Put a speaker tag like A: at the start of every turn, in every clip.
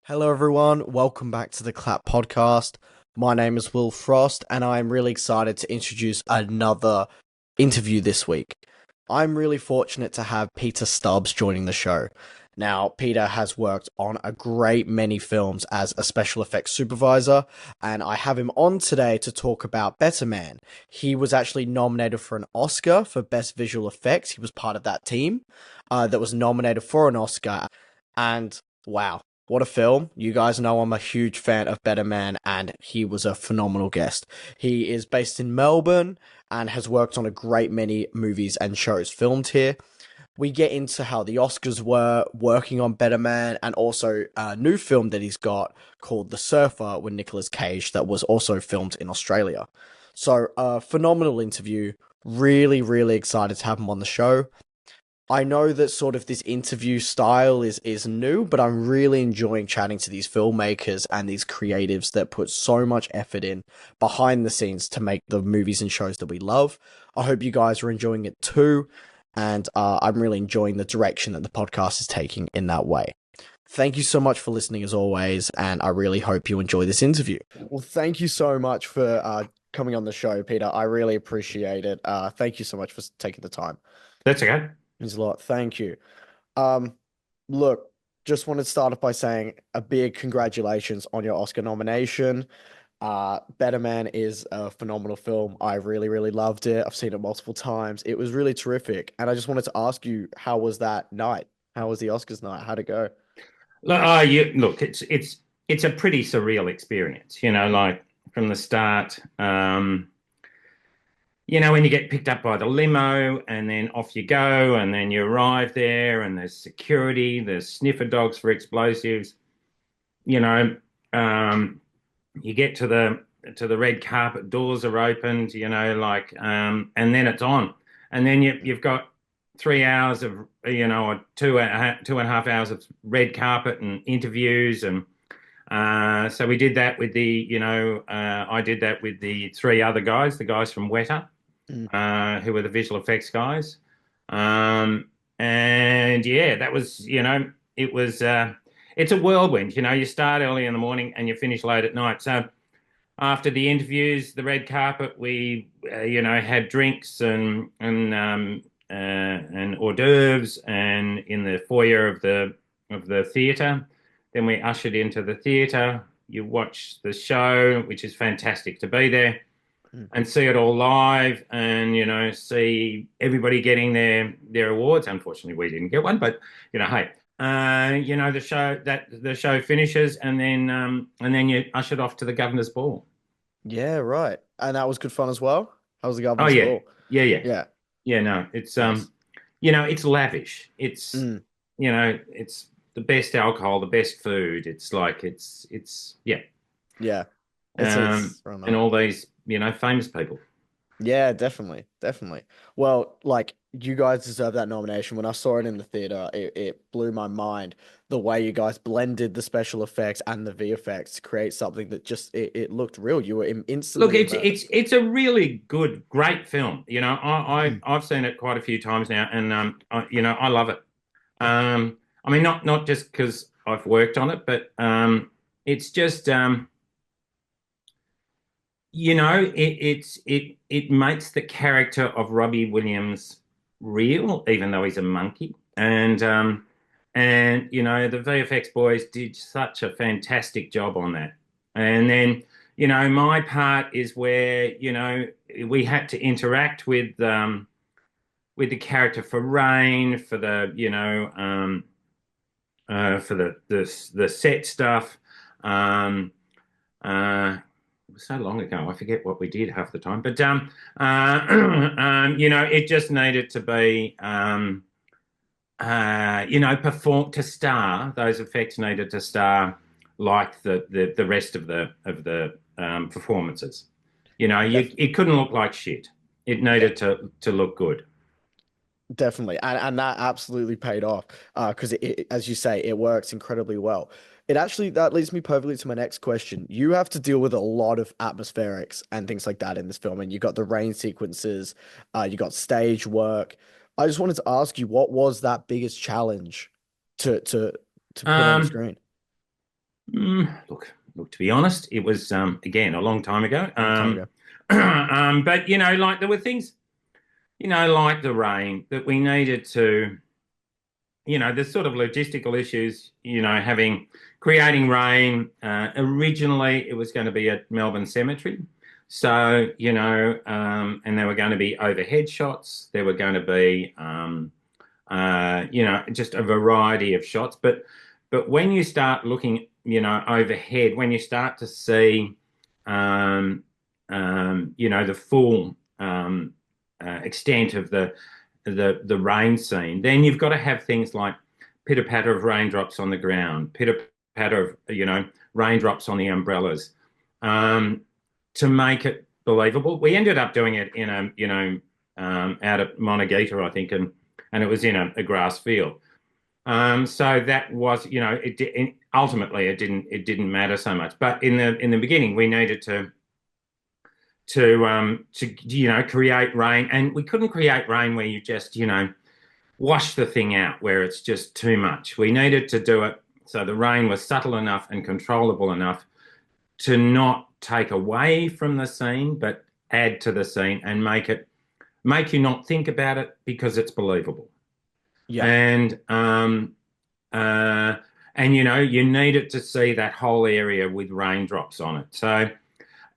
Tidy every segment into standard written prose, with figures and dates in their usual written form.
A: Hello, everyone. Welcome back to the Clap Podcast. My name is Will Frost, and I'm really excited to introduce another interview this week. I'm really fortunate to have Peter Stubbs joining the show. Now, Peter has worked on a great many films as a special effects supervisor, and I have him on today to talk about Better Man. He was actually nominated for an Oscar for Best Visual Effects. He was part of that team that was nominated for an Oscar, and wow. What a film. You guys know I'm a huge fan of Better Man, and he was a phenomenal guest. He is based in Melbourne and has worked on a great many movies and shows filmed here. We get into how the Oscars were working on Better Man and also a new film that he's got called The Surfer with Nicolas Cage that was also filmed in Australia. So, a phenomenal interview. Really, really excited to have him on the show. I know that sort of this interview style is new, but I'm really enjoying chatting to these filmmakers and these creatives that put so much effort in behind the scenes to make the movies and shows that we love. I hope you guys are enjoying it too, and I'm really enjoying the direction that the podcast is taking in that way. Thank you so much for listening as always, and I really hope you enjoy this interview. Well, thank you so much for coming on the show, Peter. I really appreciate it. Thank you so much for taking the time.
B: That's okay.
A: Means a lot. Thank you. Um, Look, just want to start off by saying a big congratulations on your Oscar nomination. Better Man is a phenomenal film. I really, really loved it. I've seen it multiple times. It was really terrific. And I just wanted to ask you, how was that night? How was the Oscars night? How'd it go?
B: Look, it's a pretty surreal experience, like from the start. When you get picked up by the limo and then off you go, and then you arrive there, and there's security, there's sniffer dogs for explosives. You know, you get to the red carpet, doors are opened, and then it's on, and then you've got 3 hours of, or two and a half hours of red carpet and interviews, and so we did that with I did that with the three other guys, the guys from Weta,
A: Mm.
B: who were the visual effects guys. And yeah, that was, it was, it's a whirlwind. You start early in the morning and you finish late at night. So after the interviews, the red carpet, we, had drinks and hors d'oeuvres, and in the foyer of the theatre. Then we ushered into the theatre. You watch the show, which is fantastic to be there
A: Mm.
B: and see it all live, and see everybody getting their awards. Unfortunately, we didn't get one, but hey, the show finishes, and then you ushered off to the governor's ball.
A: Yeah, right. And that was good fun as well. How was the
B: Oh
A: governor's
B: yeah,
A: ball?
B: yeah, yeah,
A: Yeah,
B: yeah. No, it's
A: nice.
B: it's lavish.
A: Mm.
B: It's the best alcohol, the best food. It's like it's yeah,
A: Yeah,
B: um,
A: it's real
B: and
A: nice.
B: all these famous people.
A: Yeah, definitely, definitely. Well, like you guys deserve that nomination. When I saw it in the theater, it blew my mind the way you guys blended the special effects and the VFX to create something that just it looked real. You were
B: Look,
A: instantly
B: it's
A: immersed.
B: it's it's a really good, great film.
A: Mm.
B: I've seen it quite a few times now, and I love it. I mean, not just because I've worked on it, but it's just it makes the character of Robbie Williams real, even though he's a monkey. And the VFX boys did such a fantastic job on that. And then my part is where we had to interact with the character for Rain, for the for the set stuff. Um, it was so long ago, I forget what we did half the time. But it just needed to be perform to star. Those effects needed to star like the rest of the performances. It couldn't look like shit. It needed to look good.
A: Definitely, and that absolutely paid off. Because as you say, it works incredibly well. It actually that leads me perfectly to my next question. You have to deal with a lot of atmospherics and things like that in this film, and you got the rain sequences, you got stage work. I just wanted to ask you, what was that biggest challenge to to put on the
B: Um,
A: screen?
B: Look, to be honest, it was again a long time ago.
A: Long time ago.
B: But like there were things, like the rain that we needed to, there's sort of logistical issues, having creating rain. Originally, it was going to be at Melbourne Cemetery. So, and there were going to be overhead shots. There were going to be, just a variety of shots. But when you start looking, overhead, when you start to see, the full extent of the rain scene, then you've got to have things like pitter patter of raindrops on the ground, pitter patter of raindrops on the umbrellas, to make it believable. We ended up doing it in out at Monagita, I think, and it was in a grass field. So that was, ultimately it didn't matter so much. But in the beginning, we needed to create rain, and we couldn't create rain where you just wash the thing out where it's just too much. We needed to do it so the rain was subtle enough and controllable enough to not take away from the scene, but add to the scene and make you not think about it because it's believable.
A: Yeah.
B: And you needed to see that whole area with raindrops on it. So,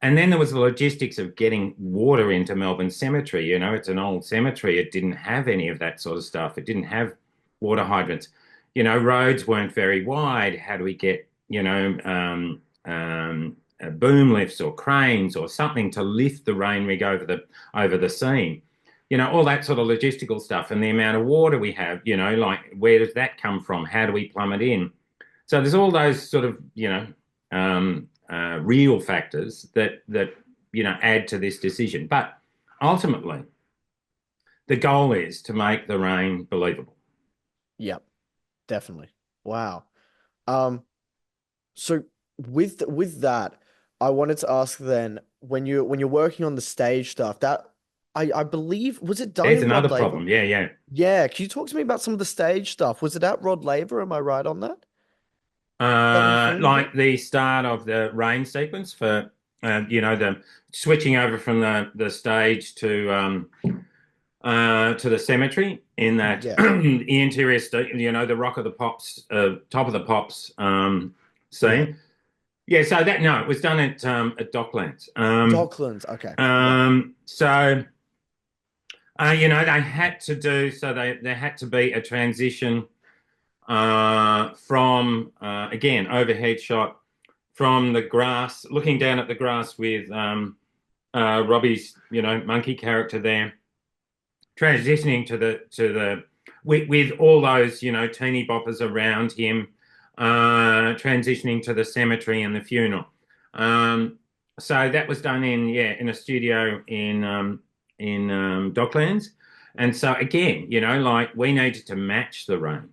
B: and then there was the logistics of getting water into Melbourne Cemetery. It's an old cemetery. It didn't have any of that sort of stuff. It didn't have water hydrants. Roads weren't very wide. How do we get, boom lifts or cranes or something to lift the rain rig over the scene? All that sort of logistical stuff, and the amount of water we have, like where does that come from? How do we plumb it in? So there's all those sort of, real factors that add to this decision. But ultimately, the goal is to make the rain believable.
A: Yep. Definitely. Wow. Um, so with that, I wanted to ask then when you're working on the stage stuff, that I believe was it done
B: There's
A: in Rod
B: another
A: Laver?
B: problem. Yeah, yeah.
A: Yeah, can you talk to me about some of the stage stuff? Was it at Rod Laver? Am I right on that? That I'm filming again?
B: Like the start of the rain sequence for, the switching over from the stage to the cemetery in that
A: Yeah.
B: the interior, the Rock of the Pops, Top of the Pops
A: Yeah.
B: scene. Yeah, so that no, it was done at Docklands.
A: Docklands. Okay. Yeah.
B: So they had to do so. There had to be a transition from again overhead shot from the grass, looking down at the grass with Robbie's monkey character there, transitioning to the with all those teeny boppers around him, transitioning to the cemetery and the funeral. So that was done in a studio in Docklands, and so again like we needed to match the rain.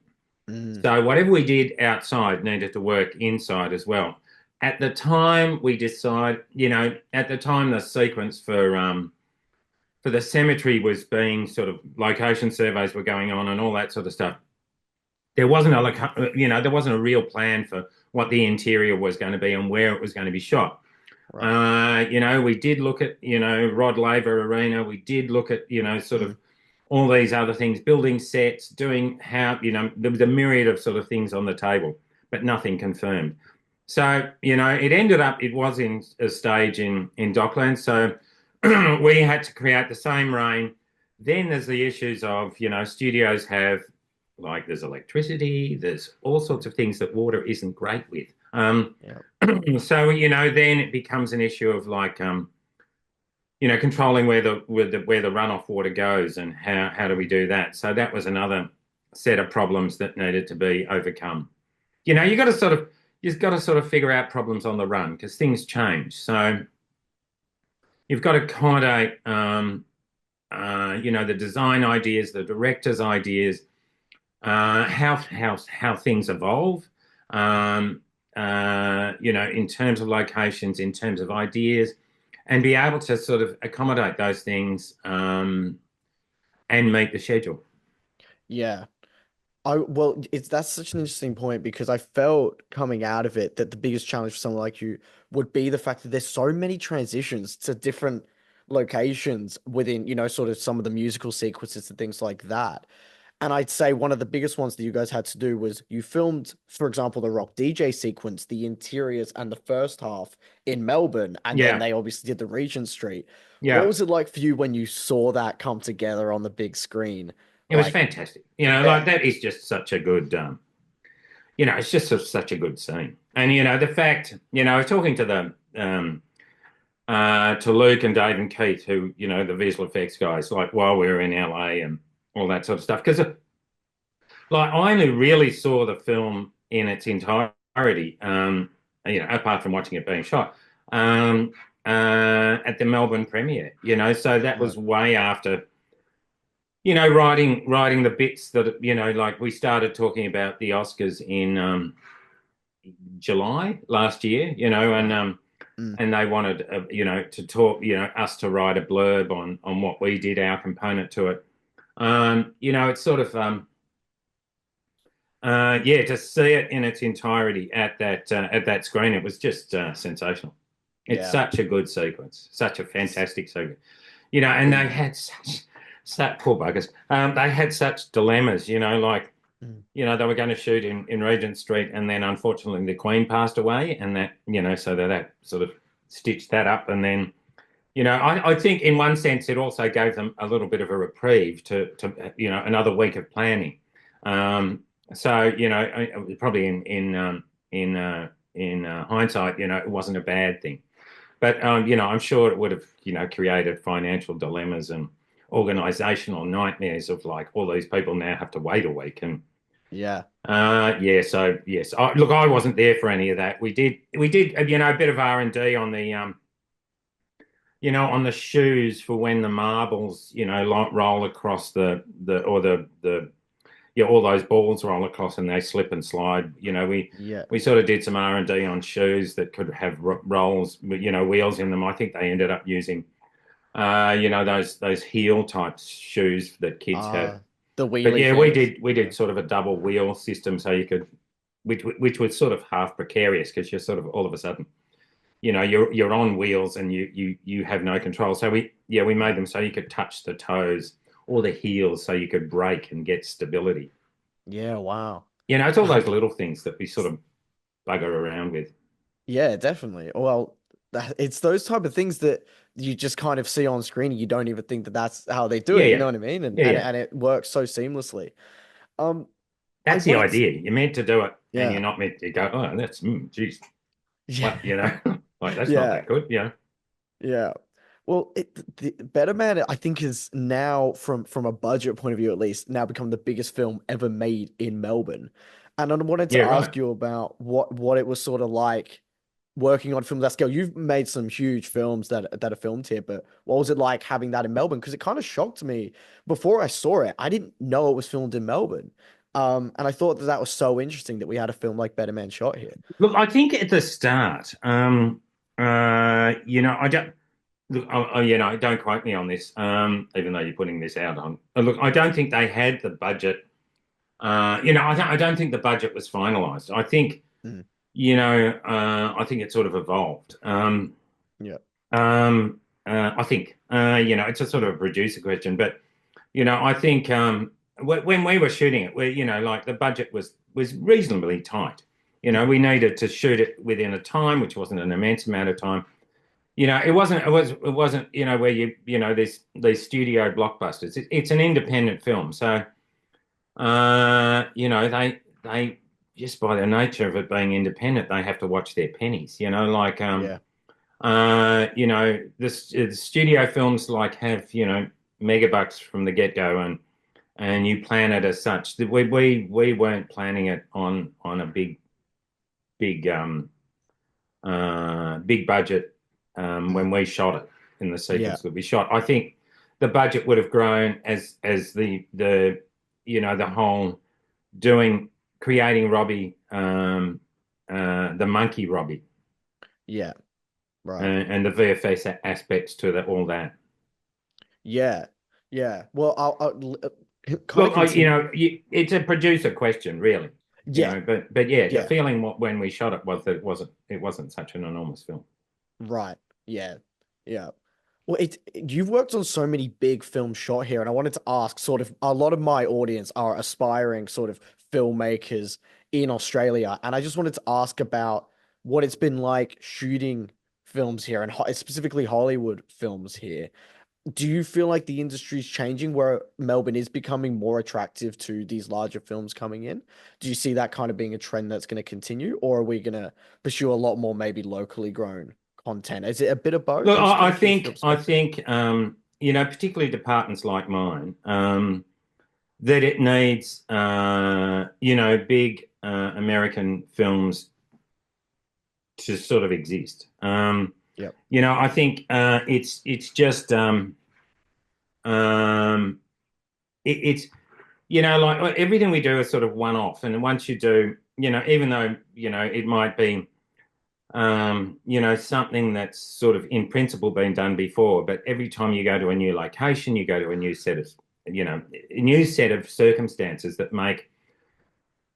A: Mm.
B: So whatever we did outside needed to work inside as well. At the time we decide, at the time the sequence for the cemetery was being sort of location surveys were going on and all that sort of stuff. There wasn't there wasn't a real plan for what the interior was going to be and where it was going to be shot.
A: Right.
B: We did look at, Rod Laver Arena. We did look at, sort of all these other things, building sets, doing how, there was a myriad of sort of things on the table, but nothing confirmed. So, it ended up, it was in a stage in Docklands. So we had to create the same rain. Then there's the issues of, studios have, like, there's electricity, there's all sorts of things that water isn't great with.
A: Yeah.
B: So, then it becomes an issue of like, controlling where the runoff water goes and how do we do that? So that was another set of problems that needed to be overcome. You've got to sort of figure out problems on the run because things change. So you've got to accommodate, the design ideas, the director's ideas, how things evolve, in terms of locations, in terms of ideas, and be able to sort of accommodate those things and meet the schedule.
A: Yeah. That's such an interesting point because I felt coming out of it that the biggest challenge for someone like you would be the fact that there's so many transitions to different locations within, sort of some of the musical sequences and things like that. And I'd say one of the biggest ones that you guys had to do was you filmed, for example, the Rock DJ sequence, the interiors and the first half in Melbourne, and then
B: Yeah,
A: they obviously did the Regent Street. What
B: yeah.
A: was it like for you when you saw that come together on the big screen?
B: It was
A: Like,
B: fantastic.
A: yeah,
B: Like that is just such a good, it's just such a good scene. And the fact, I was talking to to Luke and Dave and Keith, who, the visual effects guys, like while we were in LA and all that sort of stuff. Because like I only really saw the film in its entirety, apart from watching it being shot, at the Melbourne premiere. So that
A: right.
B: was way after, writing the bits that, like we started talking about the Oscars in July last year, and
A: Right. Mm.
B: and they wanted, to talk, us to write a blurb on what we did, our component to it. It's sort of, yeah, to see it in its entirety at that screen, it was just sensational. It's
A: Yeah.
B: such a good sequence, such a fantastic sequence. And they
A: The
B: had such poor buggers. They had such dilemmas, like,
A: mm.
B: they were going to shoot in Regent Street, and then unfortunately the Queen passed away, and that, so that sort of stitched that up, and then. I think in one sense it also gave them a little bit of a reprieve to another week of planning. Um, so probably in hindsight, it wasn't a bad thing. But I'm sure it would have created financial dilemmas and organizational nightmares of like all these people now have to wait a week and
A: Yeah.
B: yeah. So yes, look, I wasn't there for any of that. We did a bit of R&D on the on the shoes for when the marbles, roll across the all those balls roll across and they slip and slide.
A: Yeah.
B: We sort of did some R&D on shoes that could have rolls, wheels in them. I think they ended up using, those heel type shoes that kids have.
A: Uh the
B: But
A: wheelie
B: yeah, we
A: things.
B: did we
A: Yeah.
B: did sort of a double wheel system so you could, which was sort of half precarious because you're sort of all of a sudden you're on wheels and you have no control. So we made
A: Right.
B: them so you could touch the toes or the heels so you could brake and get stability.
A: Yeah, wow.
B: It's all those little things that we sort of bugger around with.
A: Yeah, definitely. Well, it's those type of things that you just kind of see on screen and you don't even think that that's how they do
B: Yeah,
A: it, you know
B: yeah,
A: what I mean? And
B: yeah,
A: and
B: yeah.
A: and it works so seamlessly. Um I
B: That's the
A: wanted to,
B: idea. You're meant to do it, and you're
A: yeah.
B: not meant to go, oh, that's geez,
A: Yeah.
B: what like that's not
A: Yeah.
B: that good.
A: Yeah. Well, the Better Man, I think, is now from a budget point of view, at least, now become the biggest film ever made in Melbourne. And I wanted to
B: Yeah, right.
A: ask you about what it was sort of like working on film that scale. You've made some huge films that are filmed here, but what was it like having that in Melbourne? Because it kind of shocked me before I saw it. I didn't know it was filmed in Melbourne. And I thought that that was so interesting that we had a film like Better Man shot here.
B: Look, I think at the start, I don't. Look, don't quote me on this, even though you're putting this out on. Look, I don't think they had the budget. I don't think the budget was finalised.
A: Mm,
B: I think it sort of evolved.
A: yeah,
B: I think, it's a sort of a producer question, but I think when we were shooting it, like the budget was reasonably tight. We needed to shoot it within a time, which wasn't an immense amount of time. It wasn't where these studio blockbusters. It's an independent film, so they just by the nature of it being independent, they have to watch their pennies. Like
A: yeah,
B: the studio films like have megabucks from the get-go, and you plan it as such. We weren't planning it on a big big budget
A: mm,
B: when we shot it in the
A: yeah,
B: sequence that we shot. I think the budget would have grown as the whole doing creating Robbie, the monkey Robbie,
A: yeah, right.
B: and the VFX aspects to all that.
A: Yeah, yeah. Well, kind of
B: Look,
A: continue.
B: it's a producer question, really.
A: Yeah,
B: But yeah, the
A: yeah,
B: feeling when we shot it was that it wasn't such an enormous film.
A: right. Yeah, yeah. Well, you've worked on so many big films shot here, and I wanted to ask, sort of, a lot of my audience are aspiring sort of filmmakers in Australia, and I just wanted to ask about what it's been like shooting films here, and specifically Hollywood films here. Do you feel like the industry's changing where Melbourne is becoming more attractive to these larger films coming in? Do you see that kind of being a trend that's going to continue, or are we going to pursue a lot more maybe locally grown content? Is it a bit of both?
B: Look,
A: I'm just
B: I,
A: kind
B: I
A: of curious your
B: think I
A: perspective.
B: think particularly departments like mine, that it needs big American films to sort of exist.
A: Yep.
B: I think it's just um, it's like everything we do is sort of one off, and once you do, even though it might be something that's sort of in principle been done before, but every time you go to a new location, you go to a new set of a new set of circumstances that make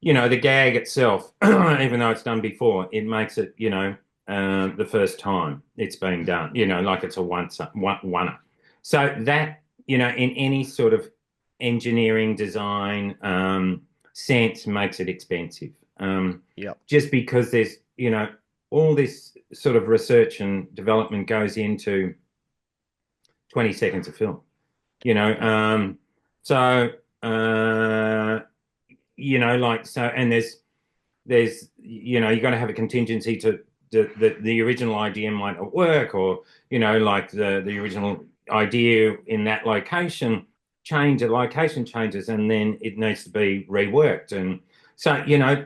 B: the gag itself, even though it's done before, it makes it, the first time it's being done, like it's a one. So that, in any sort of engineering design sense makes it expensive.
A: Yep.
B: Just because there's, all this sort of research and development goes into 20 seconds of film, you know.
A: Yep.
B: So, like, so, and there's you got to have a contingency to the original idea might not work, or like the original idea in that location the location changes, and then it needs to be reworked. And so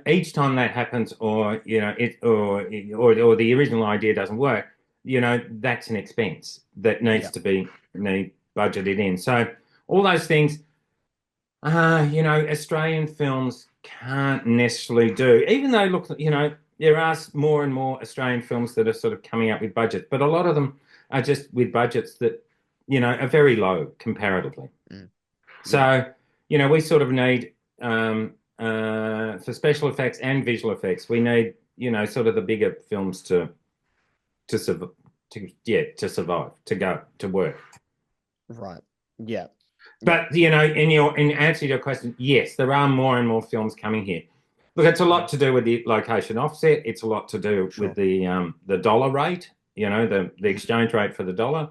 B: each time that happens, or or the original idea doesn't work, that's an expense that needs
A: Yep.
B: to be budgeted in. So all those things, Australian films can't necessarily do, even though, look, there are more and more Australian films that are sort of coming out with budgets, but a lot of them are just with budgets that, are very low comparatively.
A: Mm. Yeah.
B: So, we sort of need, for special effects and visual effects, we need, sort of the bigger films to survive, to survive, to go, to work.
A: Right. Yeah. Yeah.
B: But in answer to your question, yes, there are more and more films coming here. Look, it's a lot
A: Mm.
B: to do with the location offset. It's a lot to do with
A: Sure.
B: the dollar rate. The exchange rate for the dollar.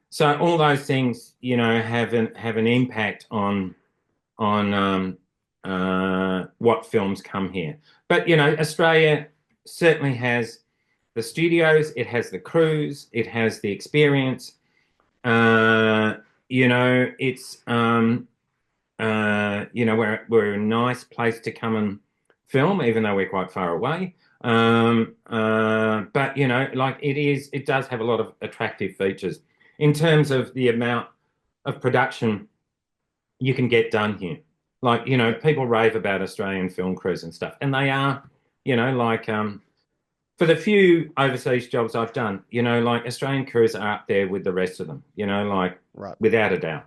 B: So all those things, have an impact on what films come here. But Australia certainly has the studios. It has the crews. It has the experience. It's we're a nice place to come and film, even though we're quite far away. But like it does have a lot of attractive features in terms of the amount of production you can get done here. Like,
A: Yep.
B: people rave about Australian film crews and stuff, and they are, like for the few overseas jobs I've done, like Australian crews are up there with the rest of them, like
A: Right.
B: without a doubt.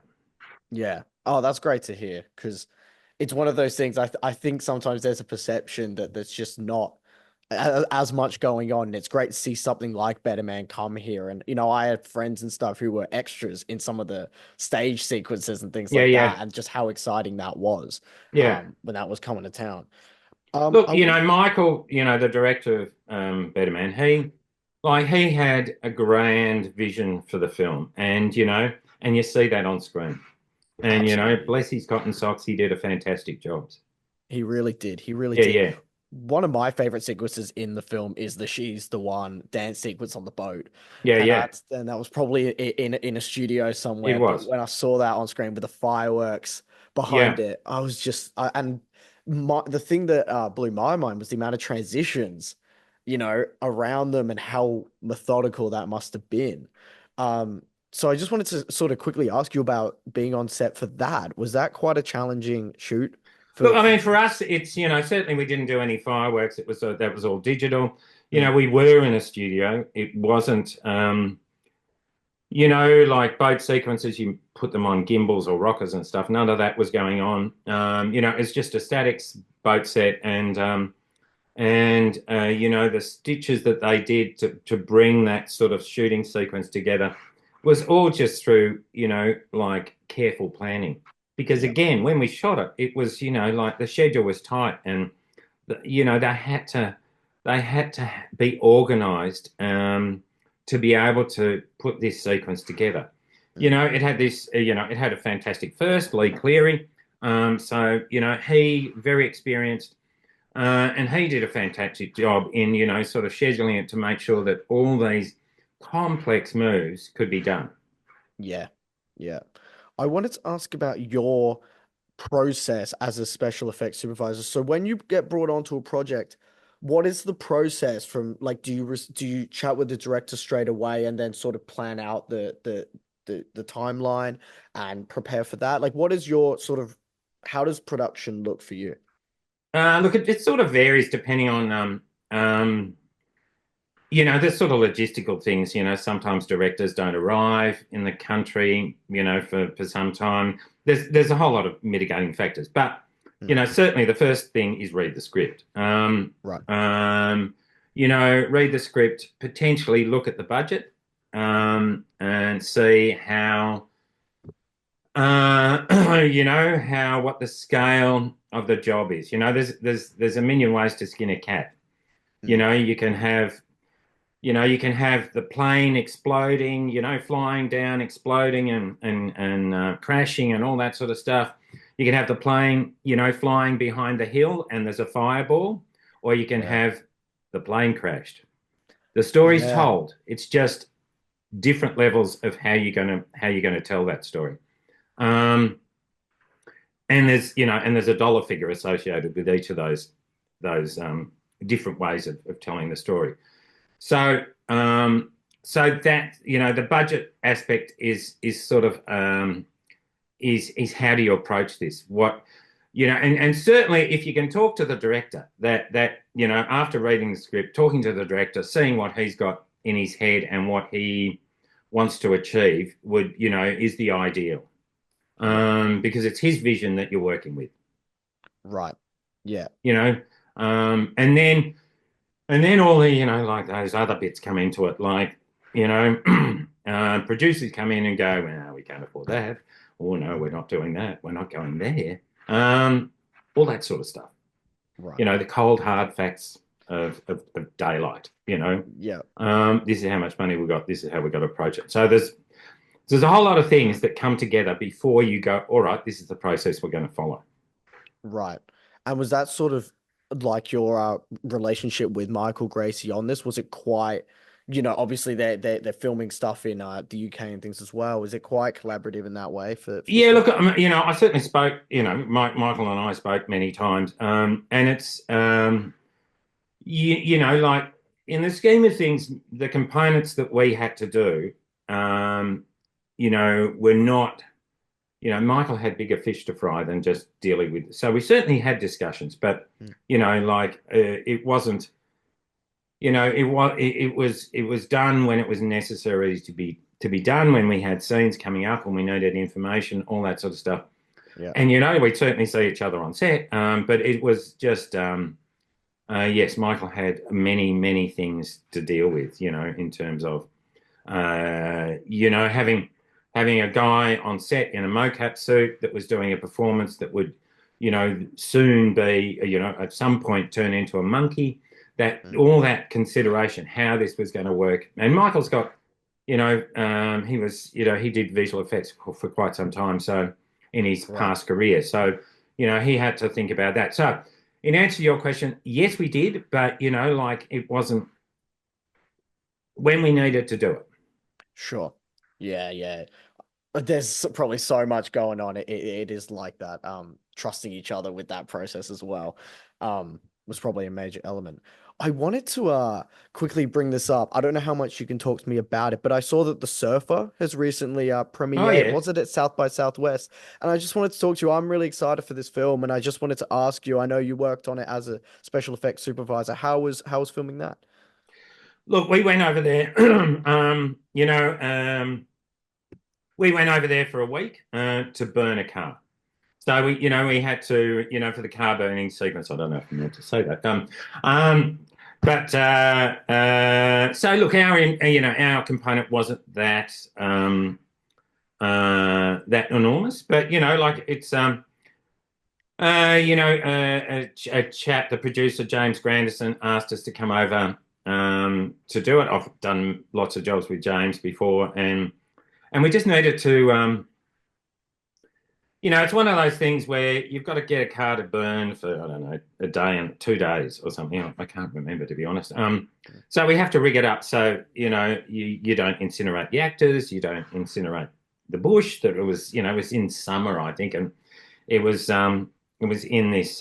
A: Yeah. Oh, that's great to hear because it's one of those things. I think sometimes there's a perception that there's just not as much going on. And it's great to see something like Better Man come here. And I had friends and stuff who were extras in some of the stage sequences and things
B: Yeah,
A: like
B: yeah,
A: that, and just how exciting that was
B: yeah.
A: when that was coming to town.
B: Look,
A: I would.
B: Michael, the director of Better Man, he had a grand vision for the film, and you see that on screen. And
A: Absolutely.
B: bless his cotton socks, he did a fantastic job.
A: He really did. He really
B: Yeah,
A: did.
B: yeah,
A: One of my favorite sequences in the film is the "She's the One" dance sequence on the boat,
B: yeah,
A: and
B: yeah.
A: that was probably in a studio
B: It
A: somewhere. But
B: was.
A: when I saw that on screen with the fireworks behind
B: Yeah,
A: it, I was just and the thing that blew my mind was the amount of transitions, around them and how methodical that must have been. Um, so I just wanted to sort of quickly ask you about being on set for that. Was that quite a challenging shoot
B: look, I
A: for
B: mean,
A: the
B: for
A: film?
B: us, it's certainly we didn't do any fireworks. It was that was all digital.
A: Mm,
B: We were in a studio. It wasn't. like boat sequences, you put them on gimbals or rockers and stuff. None of that was going on. It's just a static boat set, and the stitches that they did to bring that sort of shooting sequence together was all just through, like careful planning. Because
A: Yeah.
B: again, when we shot it, it was, like the schedule was tight, and they had to be organised to be able to put this sequence together.
A: Mm.
B: It had this, it had a fantastic first, Lee Cleary. So, he very experienced, and he did a fantastic job in, sort of scheduling it to make sure that all these complex moves could be done.
A: Yeah. Yeah. I wanted to ask about your process as a special effects supervisor. So when you get brought onto a project, what is the process from like do you chat with the director straight away and then sort of plan out the timeline and prepare for that? Like what is your sort of how does production look for you?
B: Look, it sort of varies depending on there's sort of logistical things. Sometimes directors don't arrive in the country, for some time. There's a whole lot of mitigating factors, but
A: Mm.
B: certainly the first thing is read the script.
A: Right.
B: Read the script, potentially look at the budget, and see how, how what the scale of the job is. There's a million ways to skin a cat.
A: Mm.
B: You can have the plane exploding, flying down, exploding and crashing and all that sort of stuff. You can have the plane, flying behind the hill and there's a fireball, or you can
A: Yeah.
B: have the plane crashed. The story's
A: Yeah.
B: told. It's just different levels of how you're gonna tell that story. Um, and there's a dollar figure associated with each of those different ways of telling the story. So, so that the budget aspect is sort of is how do you approach this? And certainly if you can talk to the director, that after reading the script, talking to the director, seeing what he's got in his head and what he wants to achieve is the ideal,
A: Yeah.
B: because it's his vision that you're working with,
A: Right. Yeah.
B: you know, and then. And then all the, like those other bits come into it, like, you know, producers come in and go, well, we can't afford that. Or no, we're not doing that. We're not going there. All that sort of stuff.
A: Right.
B: The cold, hard facts of daylight,
A: Yeah.
B: This is how much money we got. This is how we got to approach it. So there's a whole lot of things that come together before you go, all right, this is the process we're going to follow.
A: Right. And was that sort of like your relationship with Michael Gracie on this? Was it quite, obviously they're filming stuff in the UK and things as well. Was it quite collaborative in that way for this
B: Yeah,
A: film?
B: look, I certainly spoke, Michael and I spoke many times, and it's, like in the scheme of things, the components that we had to do, were not, Michael had bigger fish to fry than just dealing with. So we certainly had discussions, but,
A: Mm.
B: it wasn't, it was done when it was necessary to be done, when we had scenes coming up and we needed information, all that sort of stuff.
A: Yeah.
B: And we'd certainly see each other on set, but it was just yes, Michael had many, many things to deal with, in terms of having a guy on set in a mocap suit that was doing a performance that would, soon be, at some point turn into a monkey. That
A: Mm.
B: all that consideration, how this was going to work. And Michael's got, he did visual effects for quite some time, so in his
A: Right.
B: past career. So, he had to think about that. So, in answer to your question, yes, we did, but like it wasn't when we needed to do it.
A: Sure. Yeah, yeah. There's probably so much going on. It is like that. Trusting each other with that process as well, was probably a major element. I wanted to quickly bring this up. I don't know how much you can talk to me about it, but I saw that The Surfer has recently
B: Oh
A: premiered.
B: yeah.
A: Was it at South by Southwest? And I just wanted to talk to you. I'm really excited for this film, and I just wanted to ask you. I know you worked on it as a special effects supervisor. How was filming that?
B: Look, we went over there. we went over there for a week to burn a car. So we had to, for the car burning sequence. I don't know if I'm meant to say that. But so look, our component wasn't that enormous, but like it's a chap, the producer James Grandison, asked us to come over to do it. I've done lots of jobs with James before, and we just needed to. It's one of those things where you've got to get a car to burn for, I don't know, a day and 2 days or something. I can't remember, to be honest. So we have to rig it up so, you don't incinerate the actors, you don't incinerate the bush. That it was, it was in summer, I think, and it was in this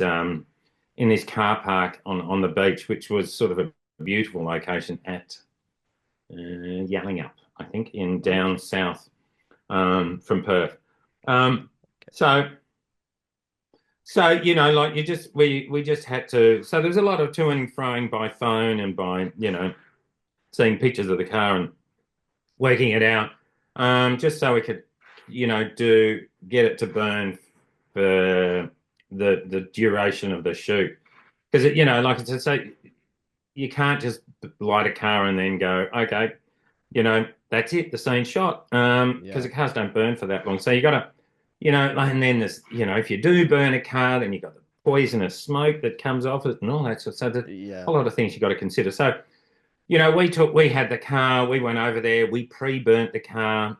B: car park on the beach, which was sort of a beautiful location at Yallingup, I think, in down south from Perth. So like we just had to. So there was a lot of to and froing by phone and by seeing pictures of the car and working it out, just so we could get it to burn for the duration of the shoot. Because like I said, you can't just light a car and then go, okay, that's it, the scene shot, because the cars don't burn for that long. So you got to. And then there's, if you do burn a car, then you've got the poisonous smoke that comes off it and all that. So there's a lot of things you've got to consider. So, we had the car, we went over there, we pre-burnt the car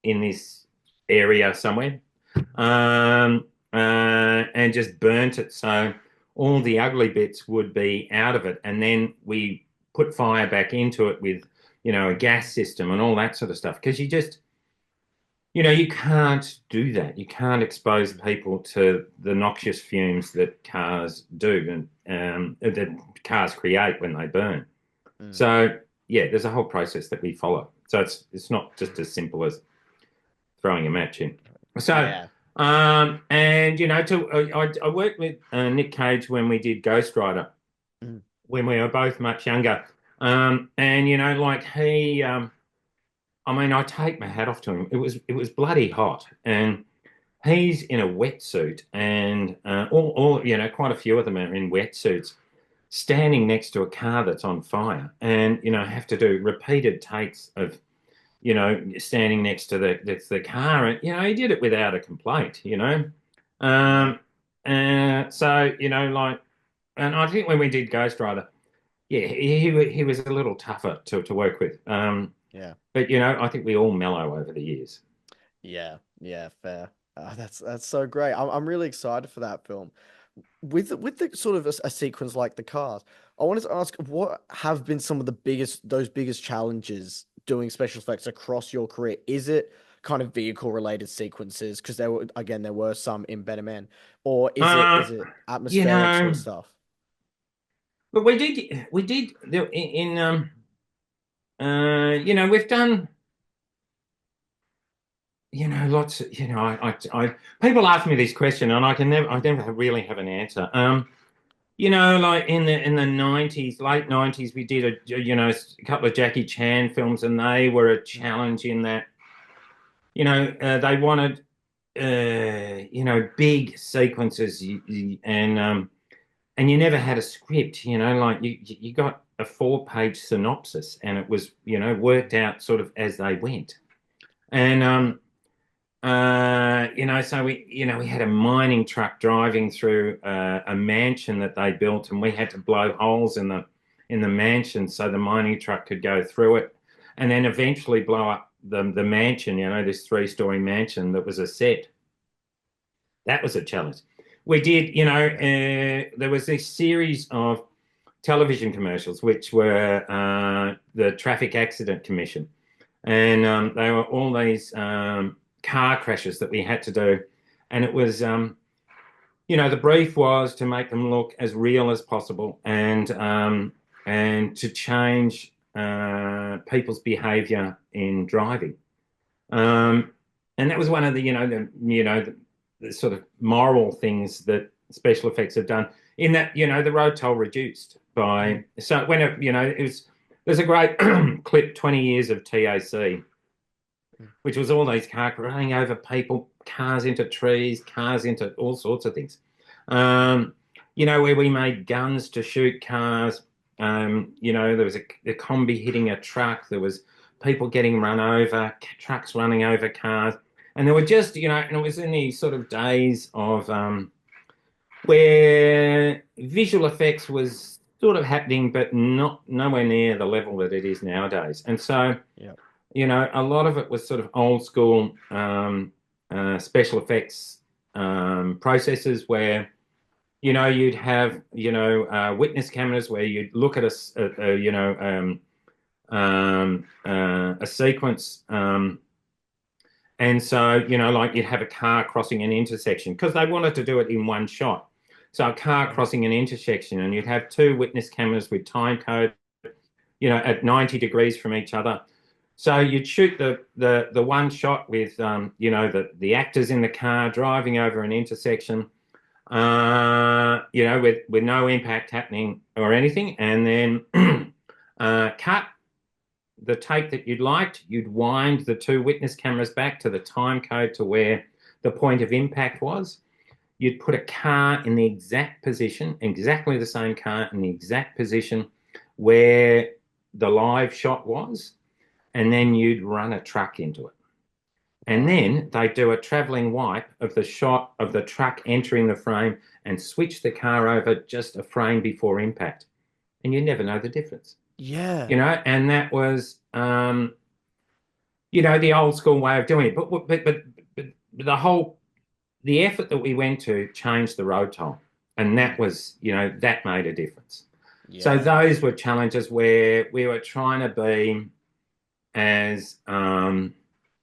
B: in this area somewhere, and just burnt it. So all the ugly bits would be out of it. And then we put fire back into it with, a gas system and all that sort of stuff. Because you can't do that. You can't expose people to the noxious fumes that cars do and that cars create when they burn. So there's a whole process that we follow. So it's not just as simple as throwing a match in. So I worked with Nick Cage when we did Ghost Rider, when we were both much younger, and like he. I take my hat off to him. It was bloody hot, and he's in a wetsuit, and quite a few of them are in wetsuits, standing next to a car that's on fire, and have to do repeated takes of, standing next to the car, and he did it without a complaint, so like, and I think when we did Ghost Rider, he was a little tougher to work with. But I think we all mellow over the years.
A: Yeah, fair. That's so great. I'm really excited for that film. With the sort of a sequence like the cars, I wanted to ask, what have been some of the biggest challenges doing special effects across your career? Is it kind of vehicle related sequences? Because there were some in Better Man, or is it atmospheric sort of stuff?
B: But we did in we've done, lots of, I people ask me this question and I never really have an answer. Like in the 90s, late 90s, we did a couple of Jackie Chan films, and they were a challenge in that, they wanted, big sequences, and you never had a script, like you got a 4-page synopsis, and it was, worked out sort of as they went. And, so we had a mining truck driving through a mansion that they built, and we had to blow holes in the mansion so the mining truck could go through it, and then eventually blow up the mansion, this 3-story mansion that was a set. That was a challenge. We did, there was this series of television commercials, which wthe Traffic Accident Commission. And they were all these car crashes that we had to do. And it was, the brief was to make them look as real as possible, and to change people's behavior in driving. And that was one of the sort of moral things that special effects have done, in that, the road toll reduced by, so when there's a great clip, 20 years of TAC, which was all these cars running over people, cars into trees, cars into all sorts of things. Where we made guns to shoot cars. There was a combi hitting a truck. There was people getting run over, trucks running over cars. And there were just, and it was in these sort of days of where visual effects was sort of happening, but nowhere near the level that it is nowadays. And so, a lot of it was sort of old school special effects processes where, you'd have, witness cameras where you'd look at a sequence. And so, like you'd have a car crossing an intersection because they wanted to do it in one shot. So a car crossing an intersection, and you'd have two witness cameras with time code, at 90 degrees from each other. So you'd shoot the one shot with, the actors in the car driving over an intersection, with no impact happening or anything, and then cut the take that you'd liked. You'd wind the two witness cameras back to the time code to where the point of impact was. You'd put a car in the exact position, exactly the same car in the exact position where the live shot was, and then you'd run a truck into it. And then they'd do a traveling wipe of the shot of the truck entering the frame and switch the car over just a frame before impact. And you never know the difference.
A: Yeah.
B: And that was, the old school way of doing it. But the effort that we went to changed the road toll. And that was, that made a difference. Yeah. So those were challenges where we were trying to be as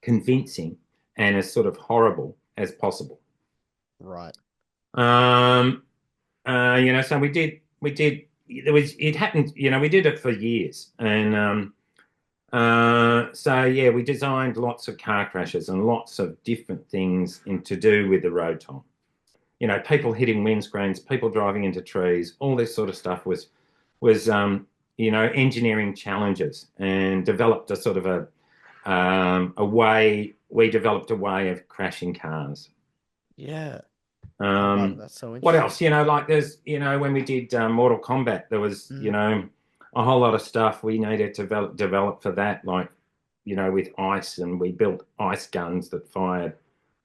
B: convincing and as sort of horrible as possible.
A: Right.
B: So we did, it happened, we did it for years. And we designed lots of car crashes and lots of different things to do with the road toll. People hitting windscreens, people driving into trees, all this sort of stuff was engineering challenges, and developed a sort of we developed a way of crashing cars.
A: Yeah.
B: That's so interesting. What else? There's, when we did Mortal Kombat, there was, a whole lot of stuff we needed to develop for that, with ice, and we built ice guns that fired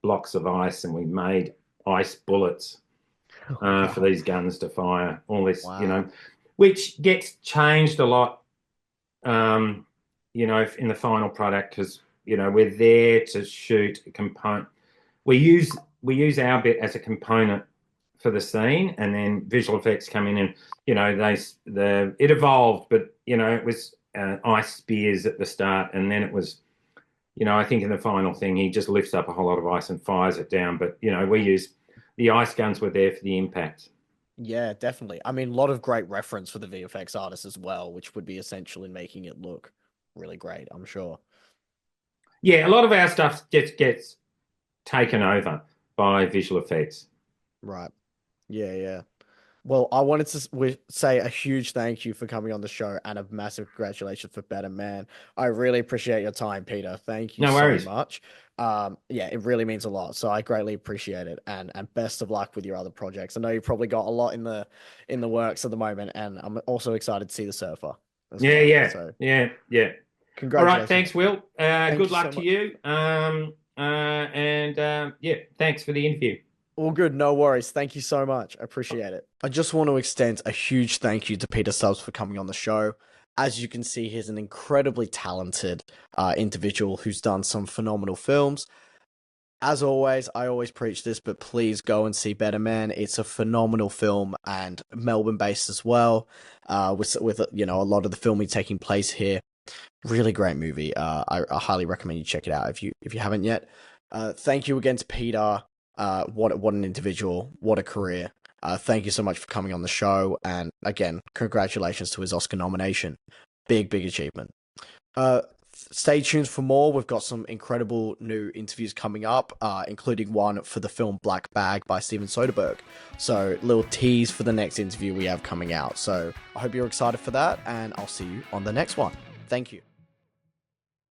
B: blocks of ice, and we made ice bullets for these guns to fire. All this, which gets changed a lot, in the final product, because, we're there to shoot a component. We use our bit as a component for the scene, and then visual effects come in, and it evolved, but it was ice spears at the start, and then it was, I think in the final thing he just lifts up a whole lot of ice and fires it down. But we use the ice guns were there for the impact.
A: Yeah, definitely. I mean, a lot of great reference for the VFX artists as well, which would be essential in making it look really great, I'm sure.
B: Yeah, a lot of our stuff gets taken over by visual effects.
A: Right. Yeah. Well, I wanted to say a huge thank you for coming on the show, and a massive congratulations for Better Man. I really appreciate your time, Peter. Thank you so much. It really means a lot. So I greatly appreciate it, and best of luck with your other projects. I know you've probably got a lot in the works at the moment, and I'm also excited to see the Surfer.
B: Yeah.
A: Congratulations.
B: All right, thanks, Will. Good luck to you. Thanks for the interview.
A: All good, no worries. Thank you so much. I appreciate it. I just want to extend a huge thank you to Peter Stubbs for coming on the show. As you can see, he's an incredibly talented individual who's done some phenomenal films. As always, I always preach this, but please go and see Better Man. It's a phenomenal film, and Melbourne-based as well, with a lot of the filming taking place here. Really great movie. I highly recommend you check it out if you haven't yet. Thank you again to Peter. What an individual, what a career. Thank you so much for coming on the show, and again, congratulations to his Oscar nomination. Big achievement. Stay tuned for more. We've got some incredible new interviews coming up, including one for the film Black Bag by Steven Soderbergh. So, little tease for the next interview we have coming out. So, I hope you're excited for that, and I'll see you on the next one. Thank you.